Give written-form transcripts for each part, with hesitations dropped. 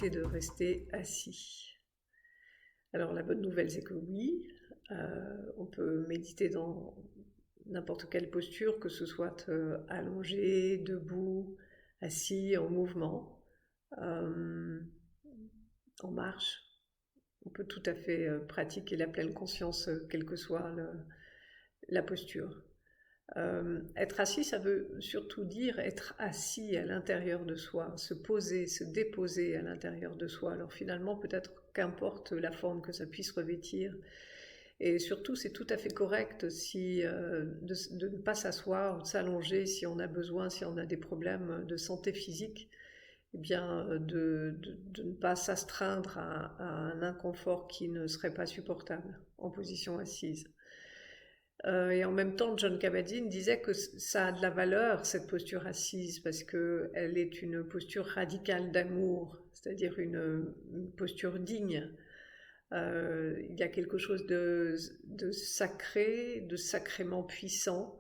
possibilité de rester assis. Alors la bonne nouvelle, c'est que oui, on peut méditer dans n'importe quelle posture, que ce soit allongé, debout, assis, en mouvement, en marche. On peut tout à fait pratiquer la pleine conscience, quelle que soit la posture. Être assis, ça veut surtout dire être assis à l'intérieur de soi, se poser, se déposer à l'intérieur de soi. Alors finalement, peut-être qu'importe la forme que ça puisse revêtir. Et surtout, c'est tout à fait correct de ne pas s'asseoir ou de s'allonger si on a besoin, si on a des problèmes de santé physique, eh bien de ne pas s'astreindre à un inconfort qui ne serait pas supportable en position assise. Et en même temps, John Kabat-Zinn disait que ça a de la valeur, cette posture assise, parce qu'elle est une posture radicale d'amour, c'est-à-dire une posture digne. Il y a quelque chose de sacré, de sacrément puissant,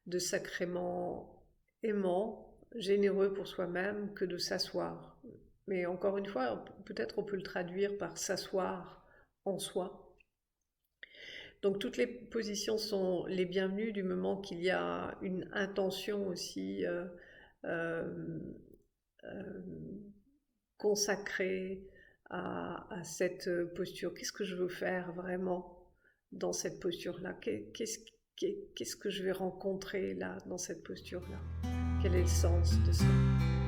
de sacrément aimant, généreux pour soi-même, que de s'asseoir. Mais encore une fois, peut-être on peut le traduire par s'asseoir en soi. Donc toutes les positions sont les bienvenues du moment qu'il y a une intention aussi euh, consacrée à cette posture. Qu'est-ce que je veux faire vraiment dans cette posture-là? Qu'est-ce que je vais rencontrer là, dans cette posture-là? Quel est le sens de ça?